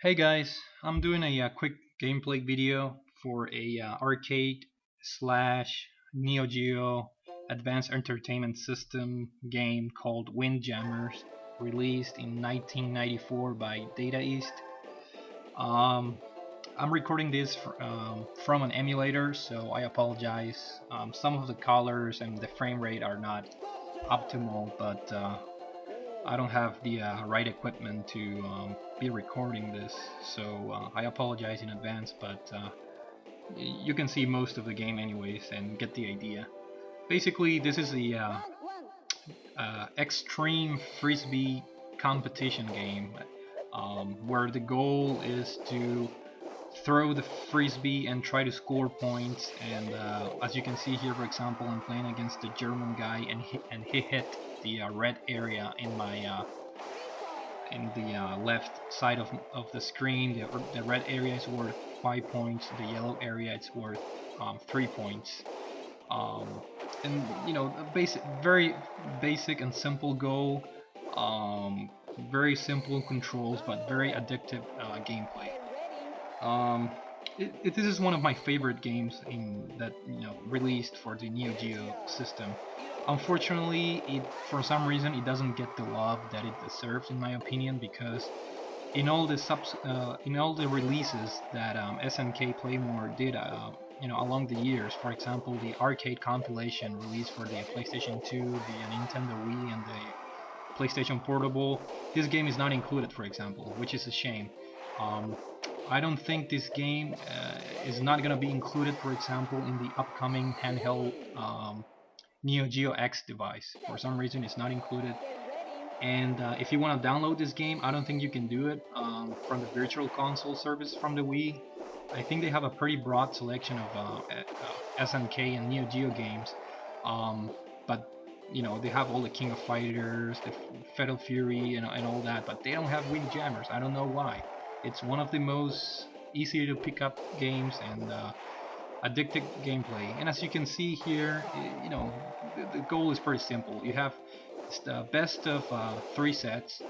Hey guys, I'm doing a quick gameplay video for a arcade slash NeoGeo Advanced Entertainment System game called Windjammers, released in 1994 by Data East. Um, I'm recording this from an emulator, so I apologize. Some of the colors and the frame rate are not optimal, but I don't have the right equipment to be recording this, so I apologize in advance, but you can see most of the game anyways and get the idea. Basically, this is the extreme frisbee competition game, where the goal is to throw the frisbee and try to score points. And as you can see here, for example, I'm playing against the German guy, and he hit the red area in my in the left side of the screen. The red area is worth 5 points. The yellow area is worth 3 points. Um, and very basic and simple goal. Very simple controls, but very addictive gameplay. Um, this is one of my favorite games in that released for the Neo Geo system. Unfortunately, for some reason it doesn't get the love that it deserves, in my opinion, because in all the releases that SNK Playmore did, along the years, for example, the arcade compilation released for the PlayStation 2, the Nintendo Wii, and the PlayStation Portable, this game is not included, for example, which is a shame. Um, I don't think this game is not gonna be included, for example, in the upcoming handheld NeoGeo X device. For some reason, it's not included. And if you want to download this game, I don't think you can do it from the Virtual Console service from the Wii. I think they have a pretty broad selection of SNK and NeoGeo games, but they have all the King of Fighters, the Fatal Fury, and all that, but they don't have Windjammers. I don't know why. It's one of the most easy to pick up games and addictive gameplay. And as you can see here, the goal is pretty simple. You have the best of 3 sets,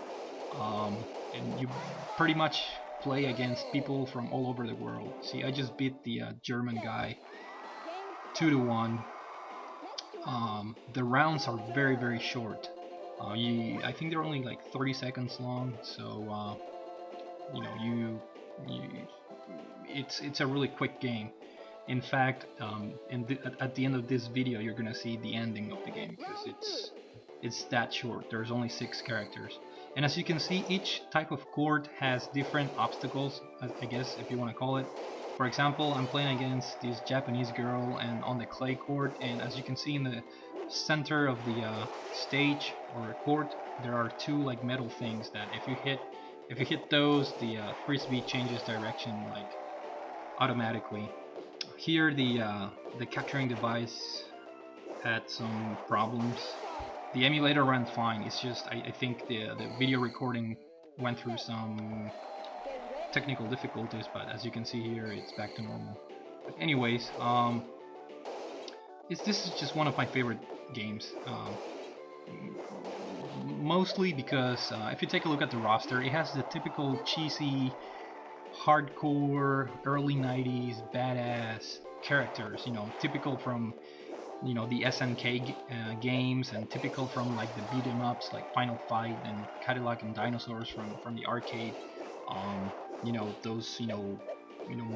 and you pretty much play against people from all over the world. See, I just beat the German guy 2-1. The rounds are very short. I think they're only like 30 seconds long, so you it's a really quick game. In fact, at the end of this video, you're gonna see the ending of the game because it's that short. There's only 6 characters, and as you can see, each type of court has different obstacles, I guess, if you want to call it. For example, I'm playing against this Japanese girl and on the clay court, and as you can see in the center of the stage or court, there are 2 like metal things that if you hit those, the frisbee changes direction like automatically. Here the capturing device had some problems. The emulator ran fine. It's just I think the video recording went through some technical difficulties, but as you can see here, it's back to normal. But anyways, this is just one of my favorite games. Mostly because if you take a look at the roster, it has the typical cheesy, hardcore, early 90s, badass characters, typical from the SNK games, and typical from like the beat 'em ups like Final Fight and Cadillac and Dinosaurs from the arcade. Those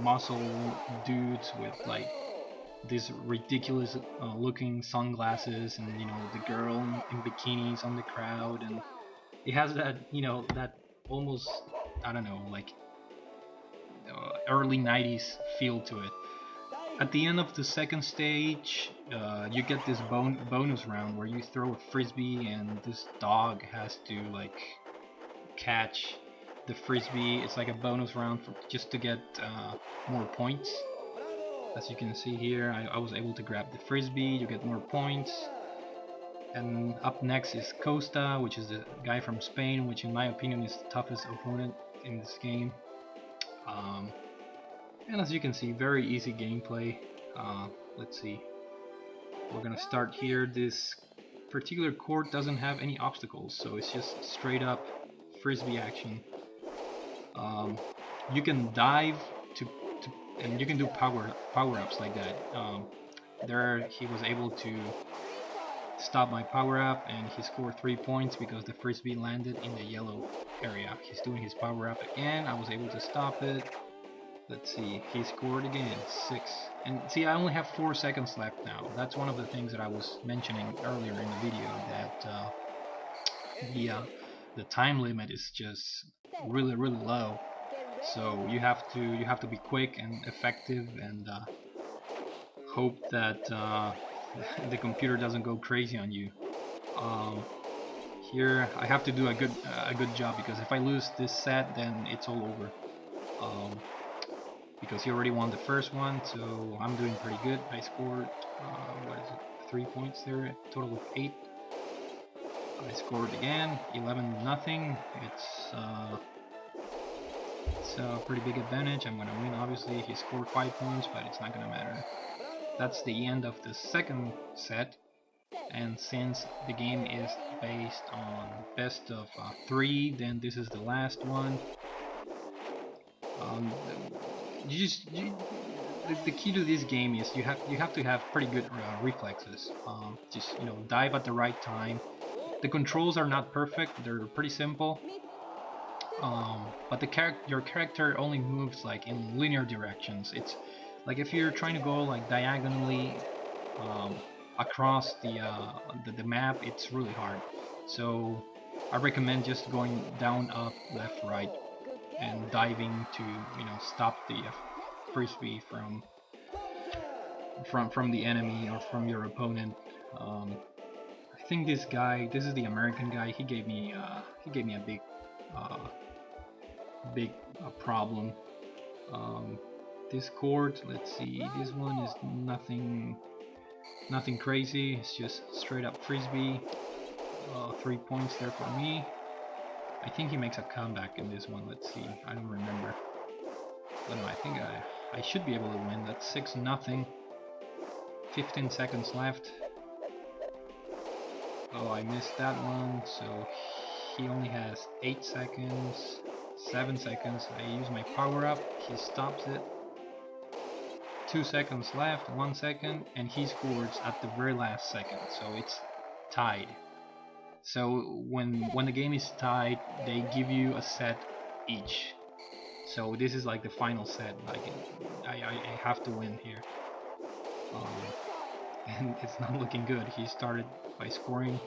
muscle dudes with like these ridiculous looking sunglasses, and the girl in bikinis on the crowd, and it has that that almost, I don't know, like early 90s feel to it. At the end of the second stage, you get this bonus round where you throw a frisbee, and this dog has to like catch the frisbee. It's like a bonus round just to get more points. As you can see here, I was able to grab the frisbee. You get more points. And up next is Costa, which is the guy from Spain, which in my opinion is the toughest opponent in this game. And as you can see, very easy gameplay. Let's see. We're gonna start here. This particular court doesn't have any obstacles, so it's just straight up frisbee action. you can dive to and you can do power-ups like that. There he was able to stop my power-up, and he scored 3 points because the frisbee landed in the yellow area. He's doing his power-up again. I was able to stop it. Let's see, he scored again, 6. And see, I only have 4 seconds left now. That's one of the things that I was mentioning earlier in the video, that the time limit is just really low. So you have to be quick and effective, and hope that the computer doesn't go crazy on you. Here I have to do a good job, because if I lose this set, then it's all over. Because he already won the first one, so I'm doing pretty good. I scored what is it, 3 points there, total of 8. I scored again, 11-0. It's a pretty big advantage. I'm gonna win. Obviously, he scored 5 points, but it's not gonna matter. That's the end of the second set, and since the game is based on best of 3, then this is the last one. The key to this game is you have to have pretty good reflexes. Just dive at the right time. The controls are not perfect; they're pretty simple. But your character only moves like in linear directions. It's like if you're trying to go like diagonally across the map, it's really hard. So I recommend just going down, up, left, right, and diving to stop the frisbee from the enemy or from your opponent. I think this is the American guy. He gave me a big problem. This court, let's see, this one is nothing crazy. It's just straight up frisbee. 3 points there for me. I think he makes a comeback in this one. Let's see, I don't remember. But no, I think I should be able to win. That's 6-0. 15 seconds left. Oh, I missed that one, so he only has 8 seconds, 7 seconds. I use my power up, he stops it. 2 seconds left, 1 second, and he scores at the very last second, so it's tied. So when the game is tied, they give you a set each. So this is like the final set. Like I have to win here. And it's not looking good. He started by scoring.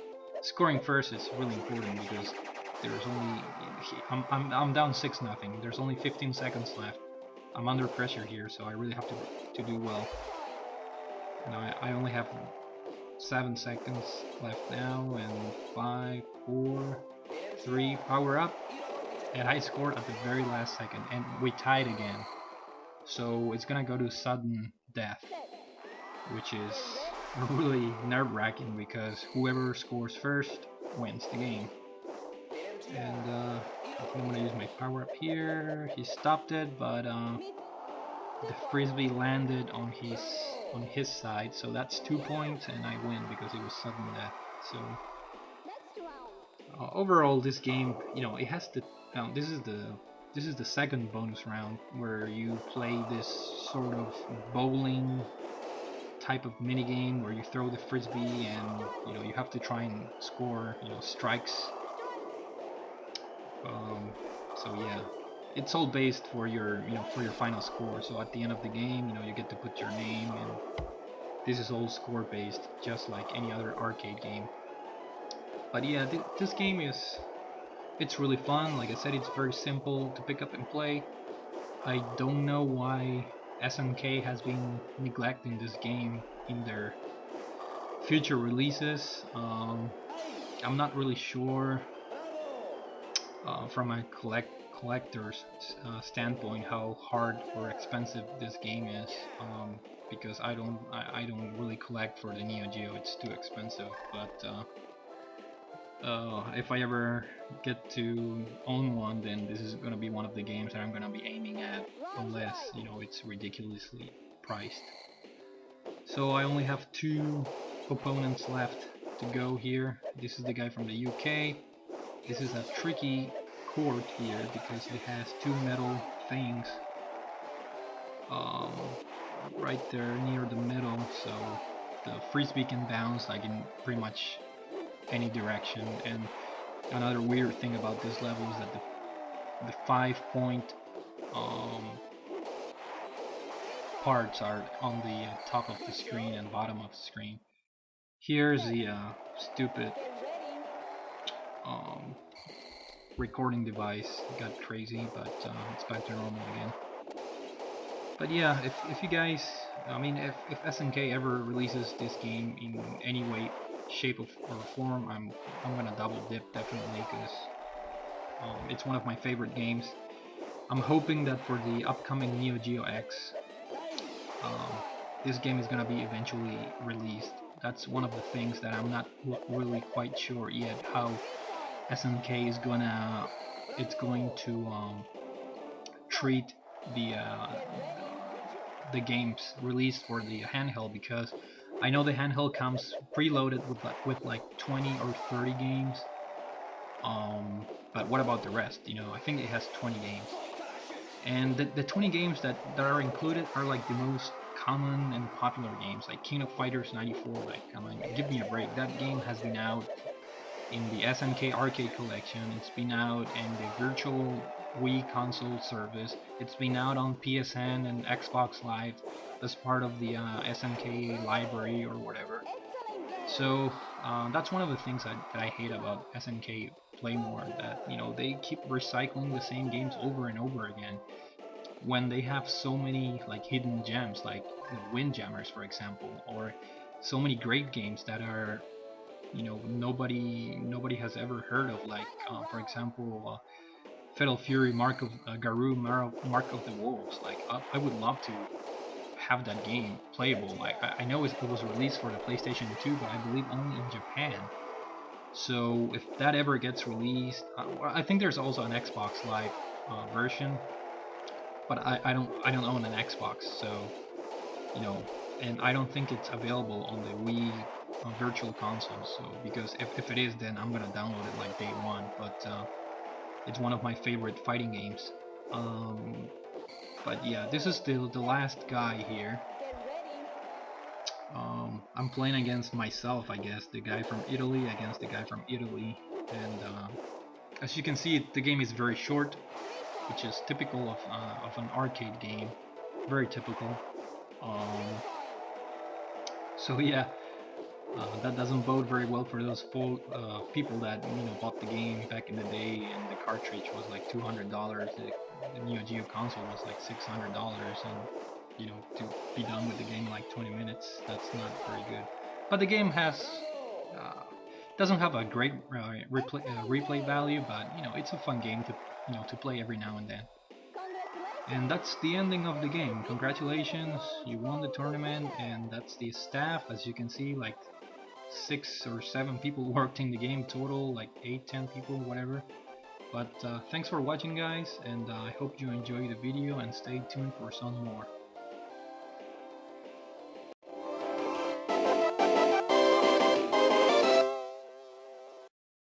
Scoring first is really important, because there's only I'm down 6-0. There's only 15 seconds left. I'm under pressure here, so I really have to do well. Now I only have 7 seconds left now, and 5, 4, 3, power up, and I scored at the very last second, and we tied again. So it's gonna go to sudden death, which is really nerve-wracking, because whoever scores first wins the game. And I think I'm gonna use my power up here. He stopped it, but the frisbee landed on his side, so that's 2 points, and I win because it was sudden death. So overall, this game, it has the this is the second bonus round, where you play this sort of bowling type of minigame where you throw the frisbee, and you have to try and score strikes. So yeah, it's all based for your final score. So at the end of the game, you get to put your name, and this is all score based, just like any other arcade game. But yeah, this game it's really fun. Like I said, it's very simple to pick up and play. I don't know why SNK has been neglecting this game in their future releases. I'm not really sure from a collector's standpoint how hard or expensive this game is, because I don't really collect for the NeoGeo. It's too expensive. But if I ever get to own one, then this is gonna be one of the games that I'm gonna be aiming at, unless it's ridiculously priced. So I only have 2 opponents left to go here. This is the guy from the UK. This is a tricky court here because it has 2 metal things right there near the middle, so the frisbee can bounce like in pretty much any direction. And another weird thing about this level is that the 5-point parts are on the top of the screen and bottom of the screen. Here's the stupid recording device. It got crazy, but it's back to normal again. But yeah, if you guys, I mean, if SNK ever releases this game in any way, shape, or form, I'm gonna double dip definitely, because it's one of my favorite games. I'm hoping that for the upcoming NeoGeo X, this game is gonna be eventually released. That's one of the things that I'm not really quite sure yet, how SNK is going to treat the games released for the handheld, because I know the handheld comes preloaded with like 20 or 30 games. But what about the rest? You know, I think it has 20 games, and the 20 games that are included are like the most common and popular games, like King of Fighters 94. Like, I mean, give me a break. That game has been out in the SNK Arcade Collection. It's been out in the Virtual Wii console service. It's been out on PSN and Xbox Live as part of the SNK library or whatever. So that's one of the things that I hate about SNK Playmore, that, you know, they keep recycling the same games over and over again, when they have so many like hidden gems, like Windjammers, for example, or so many great games that are, you know, nobody has ever heard of, like for example, Fatal Fury, Mark of Garou, Mark of the Wolves. Like, I would love to have that game playable. Like, I know it was released for the PlayStation 2, but I believe only in Japan. So if that ever gets released, I think there's also an Xbox Live version, but I don't own an Xbox, so, you know, and I don't think it's available on the Wii virtual console. So, because if it is, then I'm gonna download it like day one. But it's one of my favorite fighting games. But yeah, this is the last guy here. I'm playing against myself, I guess, the guy from Italy against the guy from Italy, and as you can see, the game is very short, which is typical of an arcade game, very typical. Um, so yeah, that doesn't bode very well for those people that, you know, bought the game back in the day, and the cartridge was like $200. The Neo Geo console was like $600, and, you know, to be done with the game in like 20 minutes, that's not very good. But the game has doesn't have a great replay value, but, you know, it's a fun game to, you know, to play every now and then. And that's the ending of the game. Congratulations, you won the tournament, and that's the staff. As you can see, like 6 or 7 people worked in the game total, like 8-10 people, whatever. But thanks for watching, guys, and I hope you enjoy the video, and stay tuned for some more.